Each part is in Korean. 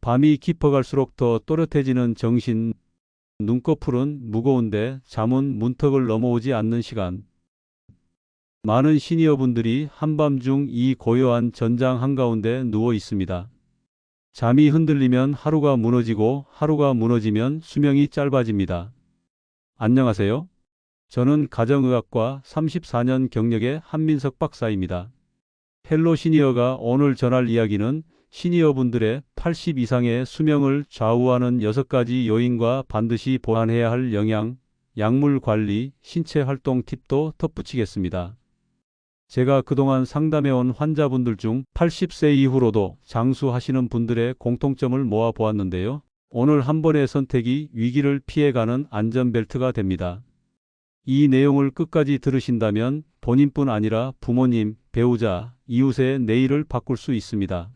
밤이 깊어갈수록 더 또렷해지는 정신, 눈꺼풀은 무거운데 잠은 문턱을 넘어오지 않는 시간. 많은 시니어분들이 한밤중 이 고요한 전장 한가운데 누워 있습니다. 잠이 흔들리면 하루가 무너지고 하루가 무너지면 수명이 짧아집니다. 안녕하세요. 저는 가정의학과 34년 경력의 한민석 박사입니다. 헬로 시니어가 오늘 전할 이야기는 시니어분들의 80 이상의 수명을 좌우하는 6가지 요인과 반드시 보완해야 할 영양, 약물 관리, 신체 활동 팁도 덧붙이겠습니다. 제가 그동안 상담해온 환자분들 중 80세 이후로도 장수하시는 분들의 공통점을 모아보았는데요. 오늘 한 번의 선택이 위기를 피해가는 안전벨트가 됩니다. 이 내용을 끝까지 들으신다면 본인뿐 아니라 부모님, 배우자, 이웃의 내일을 바꿀 수 있습니다.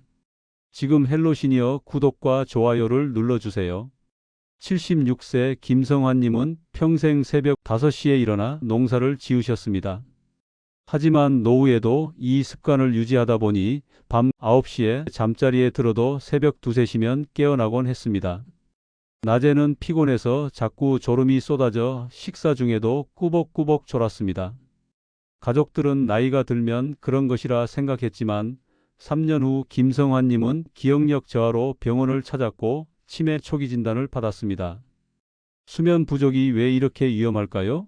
지금 헬로 시니어 구독과 좋아요를 눌러주세요. 76세 김성환님은 평생 새벽 5시에 일어나 농사를 지으셨습니다. 하지만 노후에도 이 습관을 유지하다 보니 밤 9시에 잠자리에 들어도 새벽 2, 3시면 깨어나곤 했습니다. 낮에는 피곤해서 자꾸 졸음이 쏟아져 식사 중에도 꾸벅꾸벅 졸았습니다. 가족들은 나이가 들면 그런 것이라 생각했지만 3년 후 김성환님은 기억력 저하로 병원을 찾았고 치매 초기 진단을 받았습니다. 수면 부족이 왜 이렇게 위험할까요?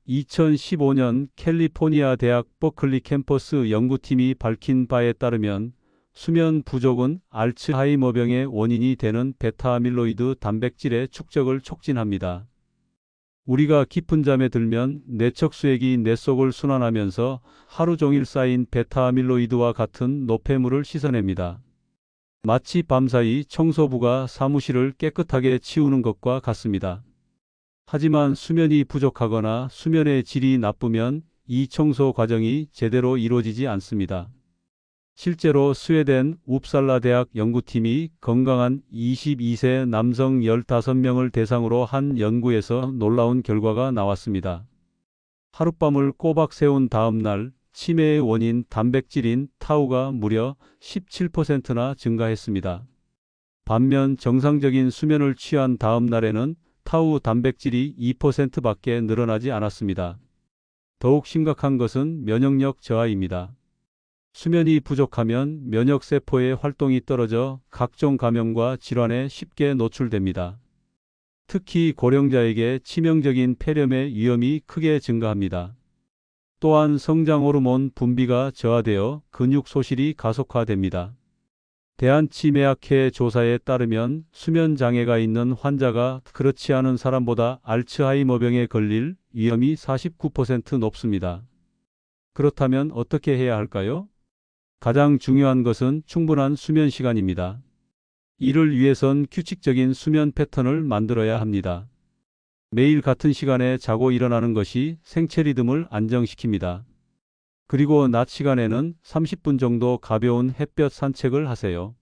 2015년 캘리포니아 대학 버클리 캠퍼스 연구팀이 밝힌 바에 따르면 수면 부족은 알츠하이머병의 원인이 되는 베타아밀로이드 단백질의 축적을 촉진합니다. 우리가 깊은 잠에 들면 뇌척수액이 뇌 속을 순환하면서 하루 종일 쌓인 베타아밀로이드와 같은 노폐물을 씻어냅니다. 마치 밤사이 청소부가 사무실을 깨끗하게 치우는 것과 같습니다. 하지만 수면이 부족하거나 수면의 질이 나쁘면 이 청소 과정이 제대로 이루어지지 않습니다. 실제로 스웨덴 웁살라 대학 연구팀이 건강한 22세 남성 15명을 대상으로 한 연구에서 놀라운 결과가 나왔습니다. 하룻밤을 꼬박 세운 다음 날 치매의 원인 단백질인 타우가 무려 17%나 증가했습니다. 반면 정상적인 수면을 취한 다음 날에는 타우 단백질이 2%밖에 늘어나지 않았습니다. 더욱 심각한 것은 면역력 저하입니다. 수면이 부족하면 면역세포의 활동이 떨어져 각종 감염과 질환에 쉽게 노출됩니다. 특히 고령자에게 치명적인 폐렴의 위험이 크게 증가합니다. 또한 성장호르몬 분비가 저하되어 근육 소실이 가속화됩니다. 대한치매학회 조사에 따르면 수면 장애가 있는 환자가 그렇지 않은 사람보다 알츠하이머병에 걸릴 위험이 49% 높습니다. 그렇다면 어떻게 해야 할까요? 가장 중요한 것은 충분한 수면 시간입니다. 이를 위해선 규칙적인 수면 패턴을 만들어야 합니다. 매일 같은 시간에 자고 일어나는 것이 생체 리듬을 안정시킵니다. 그리고 낮 시간에는 30분 정도 가벼운 햇볕 산책을 하세요.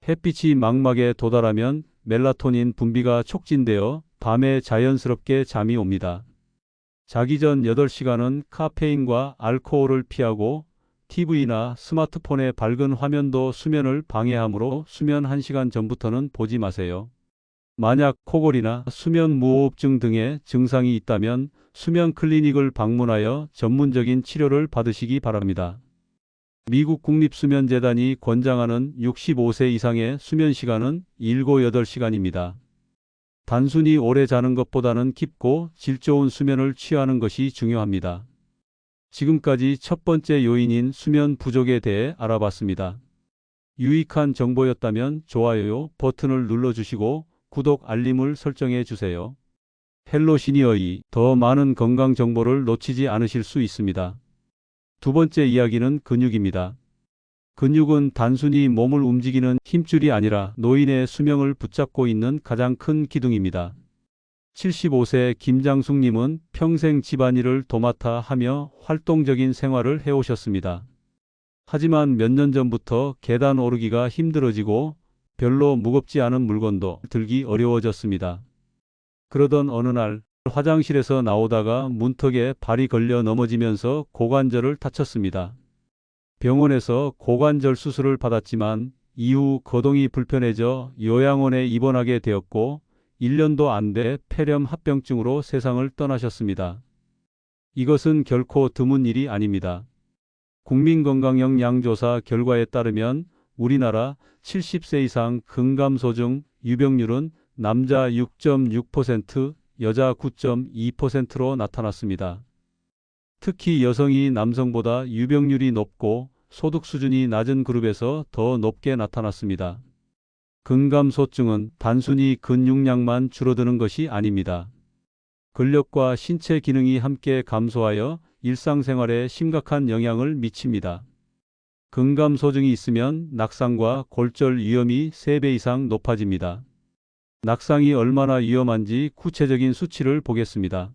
햇빛이 망막에 도달하면 멜라토닌 분비가 촉진되어 밤에 자연스럽게 잠이 옵니다. 자기 전 8시간은 카페인과 알코올을 피하고 TV나 스마트폰의 밝은 화면도 수면을 방해하므로 수면 1시간 전부터는 보지 마세요. 만약 코골이나 수면 무호흡증 등의 증상이 있다면 수면 클리닉을 방문하여 전문적인 치료를 받으시기 바랍니다. 미국 국립수면재단이 권장하는 65세 이상의 수면 시간은 7-8시간입니다. 단순히 오래 자는 것보다는 깊고 질 좋은 수면을 취하는 것이 중요합니다. 지금까지 첫 번째 요인인 수면 부족에 대해 알아봤습니다. 유익한 정보였다면 좋아요 버튼을 눌러주시고 구독 알림을 설정해 주세요. 헬로 시니어이 더 많은 건강 정보를 놓치지 않으실 수 있습니다. 두 번째 이야기는 근육입니다. 근육은 단순히 몸을 움직이는 힘줄이 아니라 노인의 수명을 붙잡고 있는 가장 큰 기둥입니다. 75세 김장숙님은 평생 집안일을 도맡아 하며 활동적인 생활을 해오셨습니다. 하지만 몇 년 전부터 계단 오르기가 힘들어지고 별로 무겁지 않은 물건도 들기 어려워졌습니다. 그러던 어느 날 화장실에서 나오다가 문턱에 발이 걸려 넘어지면서 고관절을 다쳤습니다. 병원에서 고관절 수술을 받았지만 이후 거동이 불편해져 요양원에 입원하게 되었고 1년도 안 돼 폐렴 합병증으로 세상을 떠나셨습니다. 이것은 결코 드문 일이 아닙니다. 국민건강영양조사 결과에 따르면 우리나라 70세 이상 근감소증 유병률은 남자 6.6%, 여자 9.2%로 나타났습니다. 특히 여성이 남성보다 유병률이 높고 소득 수준이 낮은 그룹에서 더 높게 나타났습니다. 근감소증은 단순히 근육량만 줄어드는 것이 아닙니다. 근력과 신체 기능이 함께 감소하여 일상생활에 심각한 영향을 미칩니다. 근감소증이 있으면 낙상과 골절 위험이 3배 이상 높아집니다. 낙상이 얼마나 위험한지 구체적인 수치를 보겠습니다.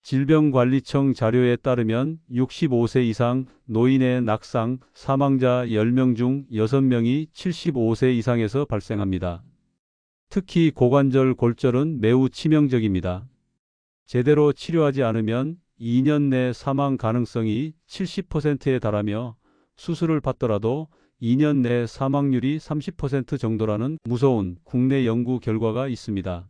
질병관리청 자료에 따르면 65세 이상 노인의 낙상 사망자 10명 중 6명이 75세 이상에서 발생합니다. 특히 고관절 골절은 매우 치명적입니다. 제대로 치료하지 않으면 2년 내 사망 가능성이 70%에 달하며 수술을 받더라도 2년 내 사망률이 30% 정도라는 무서운 국내 연구 결과가 있습니다.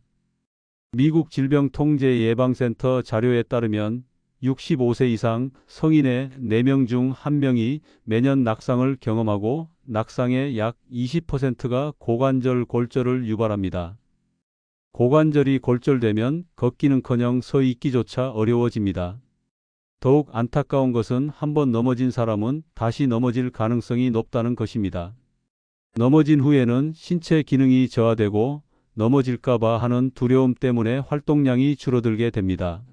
미국 질병통제예방센터 자료에 따르면 65세 이상 성인의 4명 중 1명이 매년 낙상을 경험하고 낙상의 약 20%가 고관절 골절을 유발합니다. 고관절이 골절되면 걷기는커녕 서 있기조차 어려워집니다. 더욱 안타까운 것은 한번 넘어진 사람은 다시 넘어질 가능성이 높다는 것입니다. 넘어진 후에는 신체 기능이 저하되고 넘어질까봐 하는 두려움 때문에 활동량이 줄어들게 됩니다.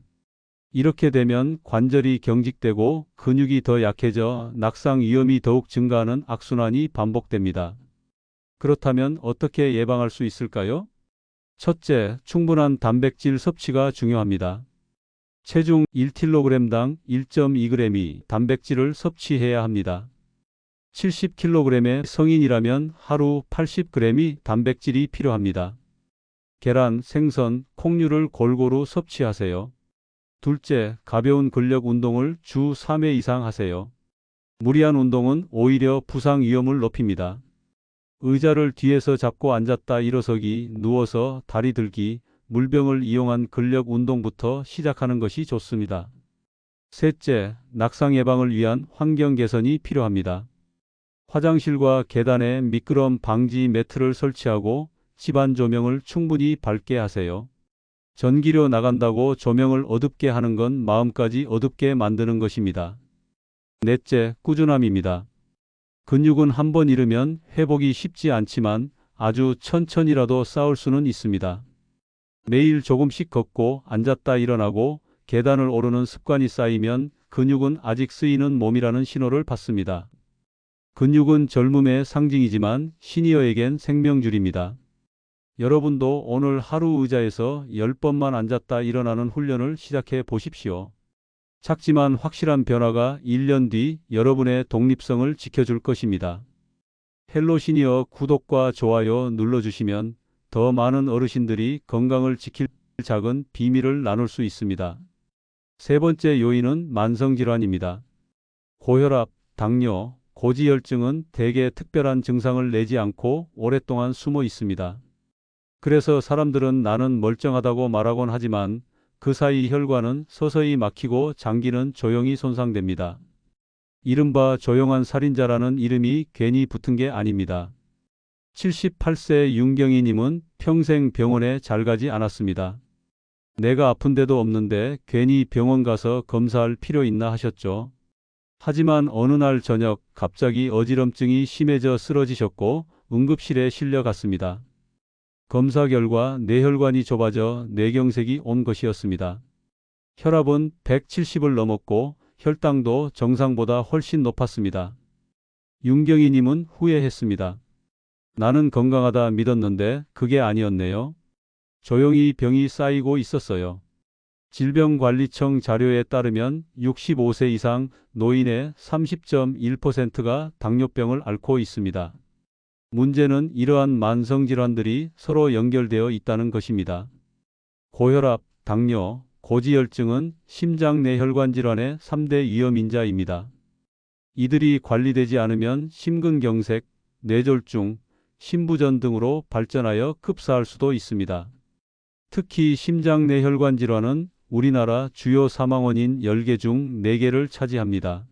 이렇게 되면 관절이 경직되고 근육이 더 약해져 낙상 위험이 더욱 증가하는 악순환이 반복됩니다. 그렇다면 어떻게 예방할 수 있을까요? 첫째, 충분한 단백질 섭취가 중요합니다. 체중 1kg당 1.2g이 단백질을 섭취해야 합니다. 70kg의 성인이라면 하루 80g이 단백질이 필요합니다. 계란, 생선, 콩류를 골고루 섭취하세요. 둘째, 가벼운 근력 운동을 주 3회 이상 하세요. 무리한 운동은 오히려 부상 위험을 높입니다. 의자를 뒤에서 잡고 앉았다 일어서기, 누워서 다리 들기, 물병을 이용한 근력 운동부터 시작하는 것이 좋습니다. 셋째, 낙상 예방을 위한 환경 개선이 필요합니다. 화장실과 계단에 미끄럼 방지 매트를 설치하고 집안 조명을 충분히 밝게 하세요. 전기료 나간다고 조명을 어둡게 하는 건 마음까지 어둡게 만드는 것입니다. 넷째, 꾸준함입니다. 근육은 한번 잃으면 회복이 쉽지 않지만 아주 천천히라도 쌓을 수는 있습니다. 매일 조금씩 걷고 앉았다 일어나고 계단을 오르는 습관이 쌓이면 근육은 아직 쓰이는 몸이라는 신호를 받습니다. 근육은 젊음의 상징이지만 시니어에겐 생명줄입니다. 여러분도 오늘 하루 의자에서 10번만 앉았다 일어나는 훈련을 시작해 보십시오. 작지만 확실한 변화가 1년 뒤 여러분의 독립성을 지켜줄 것입니다. 헬로 시니어 구독과 좋아요 눌러주시면 더 많은 어르신들이 건강을 지킬 작은 비밀을 나눌 수 있습니다. 세 번째 요인은 만성질환입니다. 고혈압, 당뇨, 고지혈증은 대개 특별한 증상을 내지 않고 오랫동안 숨어 있습니다. 그래서 사람들은 나는 멀쩡하다고 말하곤 하지만 그 사이 혈관은 서서히 막히고 장기는 조용히 손상됩니다. 이른바 조용한 살인자라는 이름이 괜히 붙은 게 아닙니다. 78세 윤경희님은 평생 병원에 잘 가지 않았습니다. 내가 아픈 데도 없는데 괜히 병원 가서 검사할 필요 있나 하셨죠. 하지만 어느 날 저녁 갑자기 어지럼증이 심해져 쓰러지셨고 응급실에 실려갔습니다. 검사 결과 뇌혈관이 좁아져 뇌경색이 온 것이었습니다. 혈압은 170을 넘었고 혈당도 정상보다 훨씬 높았습니다. 윤경희님은 후회했습니다. 나는 건강하다 믿었는데 그게 아니었네요. 조용히 병이 쌓이고 있었어요. 질병관리청 자료에 따르면 65세 이상 노인의 30.1%가 당뇨병을 앓고 있습니다. 문제는 이러한 만성질환들이 서로 연결되어 있다는 것입니다. 고혈압, 당뇨, 고지혈증은 심장내혈관 질환의 3대 위험인자입니다. 이들이 관리되지 않으면 심근경색, 뇌졸중, 심부전 등으로 발전하여 급사할 수도 있습니다. 특히 심장내혈관 질환은 우리나라 주요 사망원인 10개 중 4개를 차지합니다.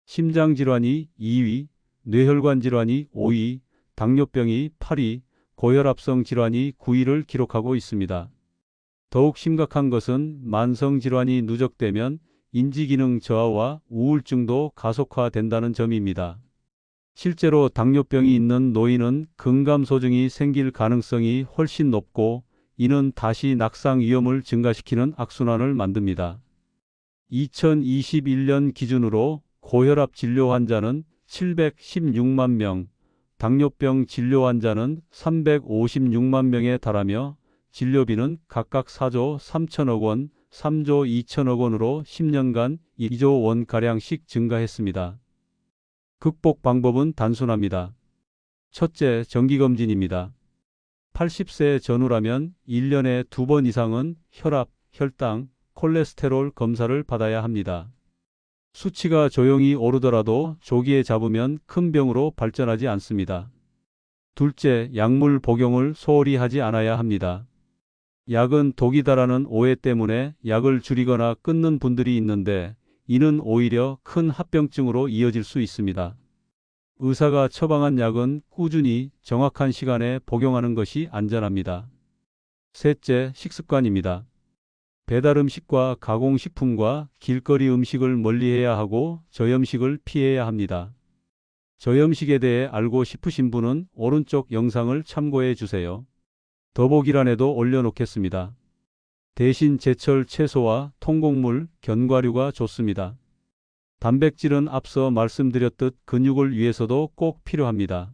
심장질환이 2위, 뇌혈관 질환이 5위, 당뇨병이 8위, 고혈압성 질환이 9위를 기록하고 있습니다. 더욱 심각한 것은 만성 질환이 누적되면 인지기능 저하와 우울증도 가속화된다는 점입니다. 실제로 당뇨병이 있는 노인은 근감소증이 생길 가능성이 훨씬 높고 이는 다시 낙상 위험을 증가시키는 악순환을 만듭니다. 2021년 기준으로 고혈압 진료 환자는 716만 명, 당뇨병 진료 환자는 356만 명에 달하며 진료비는 각각 4조 3천억 원, 3조 2천억 원으로 10년간 2조 원가량씩 증가했습니다. 극복 방법은 단순합니다. 첫째, 정기검진입니다. 80세 전후라면 1년에 2번 이상은 혈압, 혈당, 콜레스테롤 검사를 받아야 합니다. 수치가 조용히 오르더라도 조기에 잡으면 큰 병으로 발전하지 않습니다. 둘째, 약물 복용을 소홀히 하지 않아야 합니다. 약은 독이다라는 오해 때문에 약을 줄이거나 끊는 분들이 있는데 이는 오히려 큰 합병증으로 이어질 수 있습니다. 의사가 처방한 약은 꾸준히 정확한 시간에 복용하는 것이 안전합니다. 셋째, 식습관입니다. 배달 음식과 가공식품과 길거리 음식을 멀리해야 하고 저염식을 피해야 합니다. 저염식에 대해 알고 싶으신 분은 오른쪽 영상을 참고해 주세요. 더보기란에도 올려놓겠습니다. 대신 제철 채소와 통곡물, 견과류가 좋습니다. 단백질은 앞서 말씀드렸듯 근육을 위해서도 꼭 필요합니다.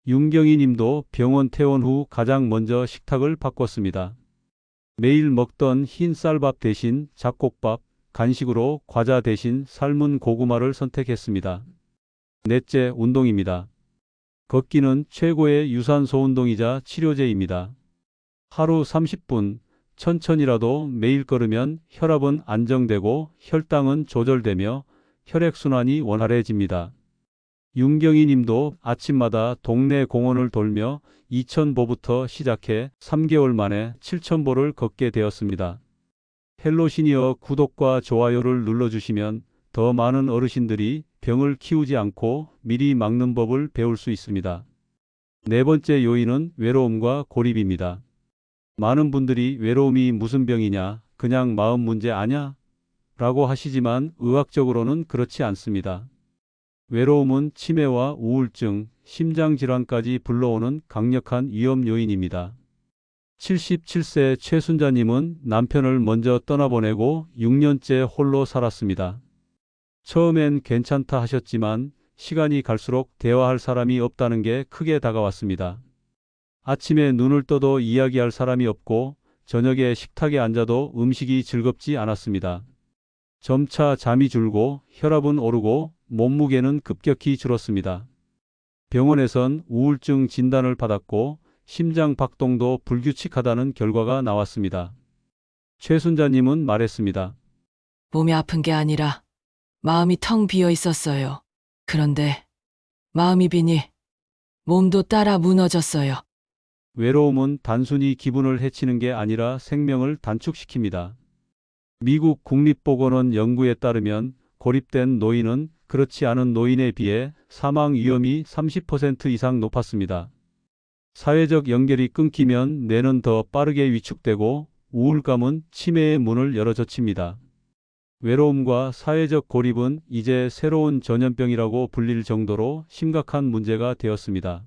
윤경희 님도 병원 퇴원 후 가장 먼저 식탁을 바꿨습니다. 매일 먹던 흰 쌀밥 대신 잡곡밥, 간식으로 과자 대신 삶은 고구마를 선택했습니다. 넷째, 운동입니다. 걷기는 최고의 유산소 운동이자 치료제입니다. 하루 30분, 천천히라도 매일 걸으면 혈압은 안정되고 혈당은 조절되며 혈액순환이 원활해집니다. 윤경희 님도 아침마다 동네 공원을 돌며 2000보부터 시작해 3개월 만에 7000보를 걷게 되었습니다. 헬로 시니어 구독과 좋아요를 눌러주시면 더 많은 어르신들이 병을 키우지 않고 미리 막는 법을 배울 수 있습니다. 네 번째 요인은 외로움과 고립입니다. 많은 분들이 외로움이 무슨 병이냐, 그냥 마음 문제 아냐? 라고 하시지만 의학적으로는 그렇지 않습니다. 외로움은 치매와 우울증, 심장질환까지 불러오는 강력한 위험 요인입니다. 77세 최순자님은 남편을 먼저 떠나보내고 6년째 홀로 살았습니다. 처음엔 괜찮다 하셨지만 시간이 갈수록 대화할 사람이 없다는 게 크게 다가왔습니다. 아침에 눈을 떠도 이야기할 사람이 없고 저녁에 식탁에 앉아도 음식이 즐겁지 않았습니다. 점차 잠이 줄고 혈압은 오르고 몸무게는 급격히 줄었습니다. 병원에선 우울증 진단을 받았고 심장 박동도 불규칙하다는 결과가 나왔습니다. 최순자님은 말했습니다. 몸이 아픈 게 아니라 마음이 텅 비어 있었어요. 그런데 마음이 비니 몸도 따라 무너졌어요. 외로움은 단순히 기분을 해치는 게 아니라 생명을 단축시킵니다. 미국 국립보건원 연구에 따르면 고립된 노인은 그렇지 않은 노인에 비해 사망 위험이 30% 이상 높았습니다. 사회적 연결이 끊기면 뇌는 더 빠르게 위축되고 우울감은 치매의 문을 열어젖힙니다. 외로움과 사회적 고립은 이제 새로운 전염병이라고 불릴 정도로 심각한 문제가 되었습니다.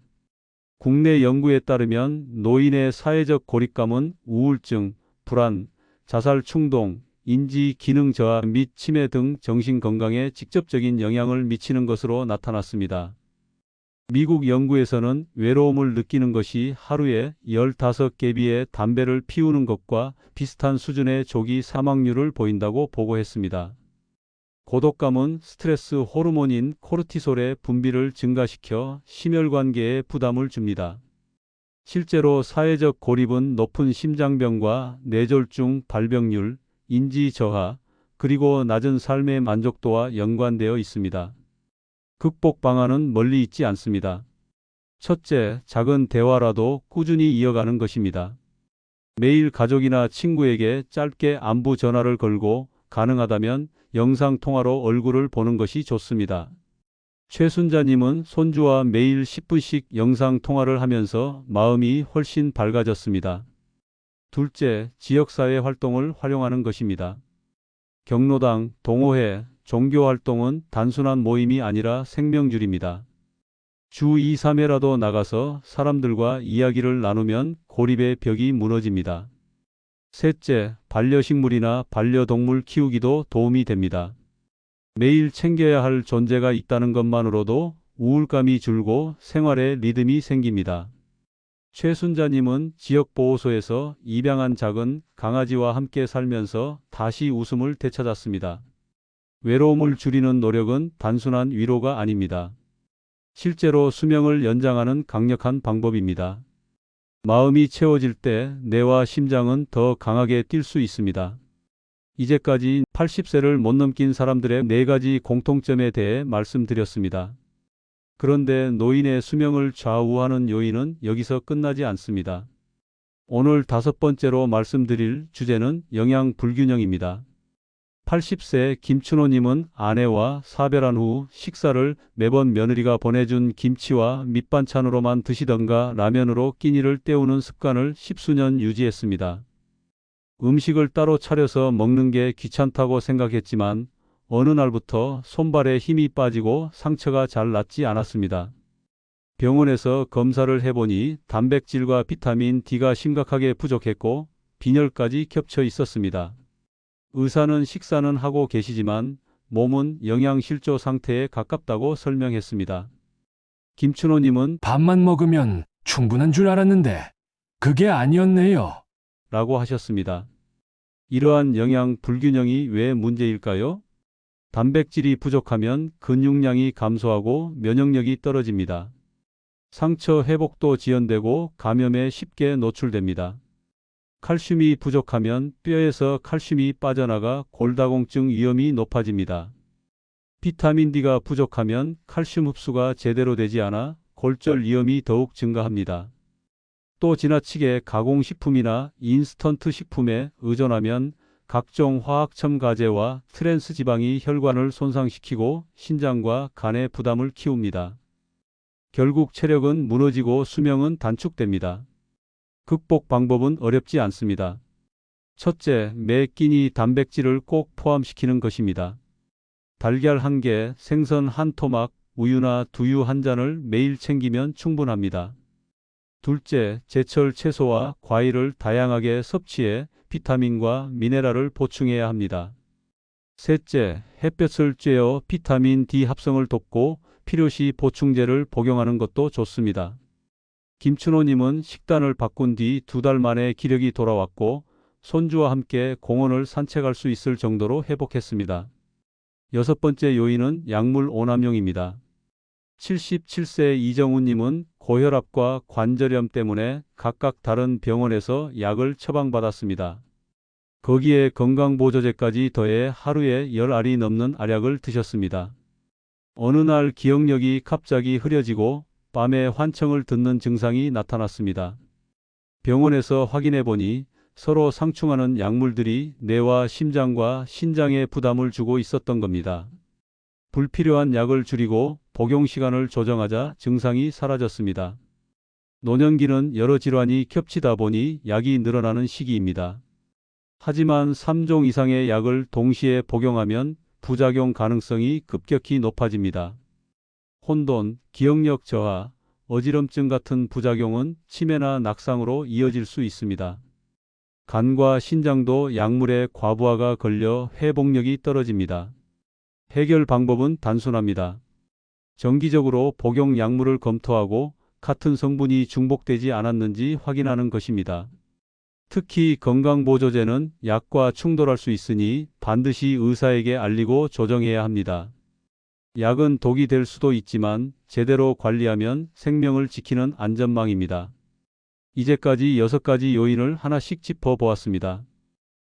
국내 연구에 따르면 노인의 사회적 고립감은 우울증, 불안, 자살 충동, 인지 기능 저하 및 치매 등 정신 건강에 직접적인 영향을 미치는 것으로 나타났습니다. 미국 연구에서는 외로움을 느끼는 것이 하루에 15개비의 담배를 피우는 것과 비슷한 수준의 조기 사망률을 보인다고 보고했습니다. 고독감은 스트레스 호르몬인 코르티솔의 분비를 증가시켜 심혈관계에 부담을 줍니다. 실제로 사회적 고립은 높은 심장병과 뇌졸중 발병률, 인지 저하, 그리고 낮은 삶의 만족도와 연관되어 있습니다. 극복 방안은 멀리 있지 않습니다. 첫째, 작은 대화라도 꾸준히 이어가는 것입니다. 매일 가족이나 친구에게 짧게 안부 전화를 걸고 가능하다면 영상 통화로 얼굴을 보는 것이 좋습니다. 최순자님은 손주와 매일 10분씩 영상 통화를 하면서 마음이 훨씬 밝아졌습니다. 둘째, 지역사회 활동을 활용하는 것입니다. 경로당, 동호회, 종교활동은 단순한 모임이 아니라 생명줄입니다. 주 2, 3회라도 나가서 사람들과 이야기를 나누면 고립의 벽이 무너집니다. 셋째, 반려식물이나 반려동물 키우기도 도움이 됩니다. 매일 챙겨야 할 존재가 있다는 것만으로도 우울감이 줄고 생활에 리듬이 생깁니다. 최순자님은 지역보호소에서 입양한 작은 강아지와 함께 살면서 다시 웃음을 되찾았습니다. 외로움을 줄이는 노력은 단순한 위로가 아닙니다. 실제로 수명을 연장하는 강력한 방법입니다. 마음이 채워질 때 뇌와 심장은 더 강하게 뛸 수 있습니다. 이제까지 80세를 못 넘긴 사람들의 4가지 공통점에 대해 말씀드렸습니다. 그런데 노인의 수명을 좌우하는 요인은 여기서 끝나지 않습니다. 오늘 5번째로 말씀드릴 주제는 영양 불균형입니다. 80세 김춘호님은 아내와 사별한 후 식사를 매번 며느리가 보내준 김치와 밑반찬으로만 드시던가 라면으로 끼니를 때우는 습관을 10수년 유지했습니다. 음식을 따로 차려서 먹는 게 귀찮다고 생각했지만 어느 날부터 손발에 힘이 빠지고 상처가 잘 낫지 않았습니다. 병원에서 검사를 해보니 단백질과 비타민 D가 심각하게 부족했고 빈혈까지 겹쳐 있었습니다. 의사는 식사는 하고 계시지만 몸은 영양실조 상태에 가깝다고 설명했습니다. 김춘호님은 밥만 먹으면 충분한 줄 알았는데 그게 아니었네요. 라고 하셨습니다. 이러한 영양 불균형이 왜 문제일까요? 단백질이 부족하면 근육량이 감소하고 면역력이 떨어집니다. 상처 회복도 지연되고 감염에 쉽게 노출됩니다. 칼슘이 부족하면 뼈에서 칼슘이 빠져나가 골다공증 위험이 높아집니다. 비타민 D가 부족하면 칼슘 흡수가 제대로 되지 않아 골절 위험이 더욱 증가합니다. 또 지나치게 가공식품이나 인스턴트 식품에 의존하면 각종 화학첨가제와 트랜스 지방이 혈관을 손상시키고 신장과 간의 부담을 키웁니다. 결국 체력은 무너지고 수명은 단축됩니다. 극복 방법은 어렵지 않습니다. 첫째, 매 끼니 단백질을 꼭 포함시키는 것입니다. 달걀 1개, 생선 1토막, 우유나 두유 1잔을 매일 챙기면 충분합니다. 둘째, 제철 채소와 과일을 다양하게 섭취해 비타민과 미네랄을 보충해야 합니다. 셋째, 햇볕을 쬐어 비타민 D 합성을 돕고 필요시 보충제를 복용하는 것도 좋습니다. 김춘호님은 식단을 바꾼 뒤 2달 만에 기력이 돌아왔고 손주와 함께 공원을 산책할 수 있을 정도로 회복했습니다. 6번째 요인은 약물 오남용입니다. 77세 이정우님은 고혈압과 관절염 때문에 각각 다른 병원에서 약을 처방받았습니다. 거기에 건강보조제까지 더해 하루에 10알이 넘는 알약을 드셨습니다. 어느 날 기억력이 갑자기 흐려지고 밤에 환청을 듣는 증상이 나타났습니다. 병원에서 확인해 보니 서로 상충하는 약물들이 뇌와 심장과 신장에 부담을 주고 있었던 겁니다. 불필요한 약을 줄이고 복용 시간을 조정하자 증상이 사라졌습니다. 노년기는 여러 질환이 겹치다 보니 약이 늘어나는 시기입니다. 하지만 3종 이상의 약을 동시에 복용하면 부작용 가능성이 급격히 높아집니다. 혼돈, 기억력 저하, 어지럼증 같은 부작용은 치매나 낙상으로 이어질 수 있습니다. 간과 신장도 약물의 과부하가 걸려 회복력이 떨어집니다. 해결 방법은 단순합니다. 정기적으로 복용 약물을 검토하고 같은 성분이 중복되지 않았는지 확인하는 것입니다. 특히 건강보조제는 약과 충돌할 수 있으니 반드시 의사에게 알리고 조정해야 합니다. 약은 독이 될 수도 있지만 제대로 관리하면 생명을 지키는 안전망입니다. 이제까지 6가지 요인을 하나씩 짚어보았습니다.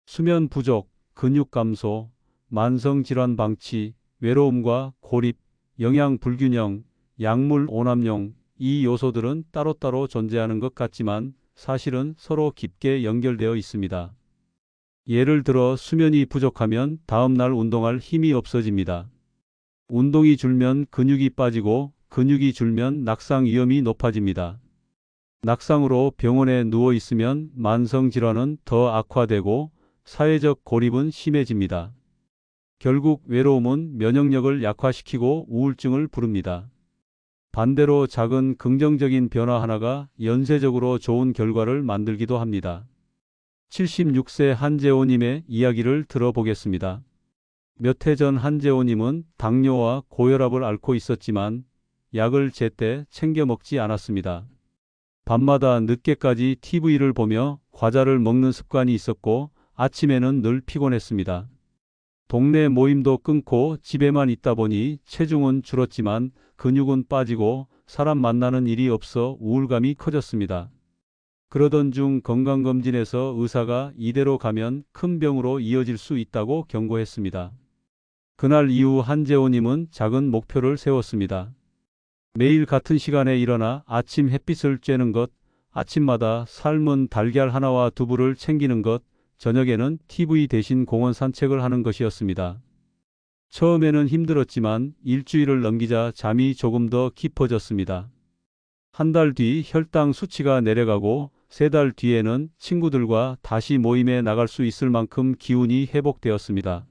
수면 부족, 근육 감소, 만성질환 방치, 외로움과 고립, 영양 불균형, 약물 오남용, 이 요소들은 따로따로 존재하는 것 같지만 사실은 서로 깊게 연결되어 있습니다. 예를 들어 수면이 부족하면 다음날 운동할 힘이 없어집니다. 운동이 줄면 근육이 빠지고 근육이 줄면 낙상 위험이 높아집니다. 낙상으로 병원에 누워 있으면 만성 질환은 더 악화되고 사회적 고립은 심해집니다. 결국 외로움은 면역력을 약화시키고 우울증을 부릅니다. 반대로 작은 긍정적인 변화 하나가 연쇄적으로 좋은 결과를 만들기도 합니다. 76세 한재호님의 이야기를 들어보겠습니다. 몇 해 전 한재호님은 당뇨와 고혈압을 앓고 있었지만 약을 제때 챙겨 먹지 않았습니다. 밤마다 늦게까지 TV를 보며 과자를 먹는 습관이 있었고 아침에는 늘 피곤했습니다. 동네 모임도 끊고 집에만 있다 보니 체중은 줄었지만 근육은 빠지고 사람 만나는 일이 없어 우울감이 커졌습니다. 그러던 중 건강검진에서 의사가 이대로 가면 큰 병으로 이어질 수 있다고 경고했습니다. 그날 이후 한재호님은 작은 목표를 세웠습니다. 매일 같은 시간에 일어나 아침 햇빛을 쬐는 것, 아침마다 삶은 달걀 하나와 두부를 챙기는 것, 저녁에는 TV 대신 공원 산책을 하는 것이었습니다. 처음에는 힘들었지만 일주일을 넘기자 잠이 조금 더 깊어졌습니다. 한 달 뒤 혈당 수치가 내려가고 3달 뒤에는 친구들과 다시 모임에 나갈 수 있을 만큼 기운이 회복되었습니다.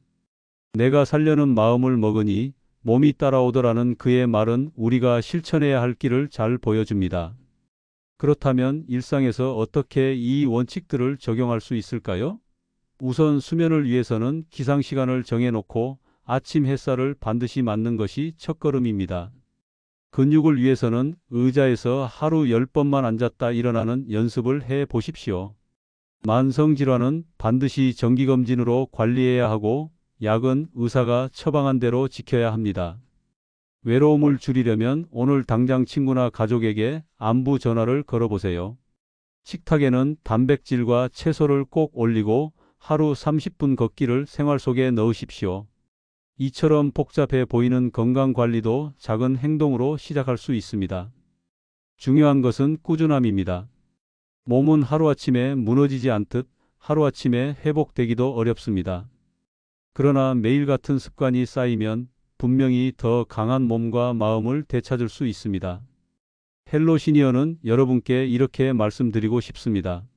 내가 살려는 마음을 먹으니 몸이 따라오더라는 그의 말은 우리가 실천해야 할 길을 잘 보여줍니다. 그렇다면 일상에서 어떻게 이 원칙들을 적용할 수 있을까요? 우선 수면을 위해서는 기상시간을 정해놓고 아침 햇살을 반드시 맞는 것이 첫걸음입니다. 근육을 위해서는 의자에서 하루 10번만 앉았다 일어나는 연습을 해 보십시오. 만성질환은 반드시 정기검진으로 관리해야 하고 약은 의사가 처방한 대로 지켜야 합니다. 외로움을 줄이려면 오늘 당장 친구나 가족에게 안부 전화를 걸어보세요. 식탁에는 단백질과 채소를 꼭 올리고 하루 30분 걷기를 생활 속에 넣으십시오. 이처럼 복잡해 보이는 건강관리도 작은 행동으로 시작할 수 있습니다. 중요한 것은 꾸준함입니다. 몸은 하루아침에 무너지지 않듯 하루아침에 회복되기도 어렵습니다. 그러나 매일 같은 습관이 쌓이면 분명히 더 강한 몸과 마음을 되찾을 수 있습니다. 헬로 시니어는 여러분께 이렇게 말씀드리고 싶습니다.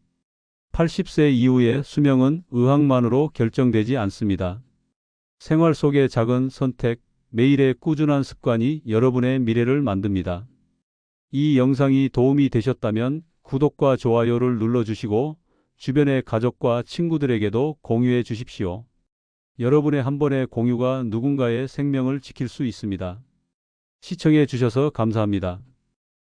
80세 이후의 수명은 의학만으로 결정되지 않습니다. 생활 속의 작은 선택, 매일의 꾸준한 습관이 여러분의 미래를 만듭니다. 이 영상이 도움이 되셨다면 구독과 좋아요를 눌러주시고 주변의 가족과 친구들에게도 공유해 주십시오. 여러분의 한 번의 공유가 누군가의 생명을 지킬 수 있습니다. 시청해 주셔서 감사합니다.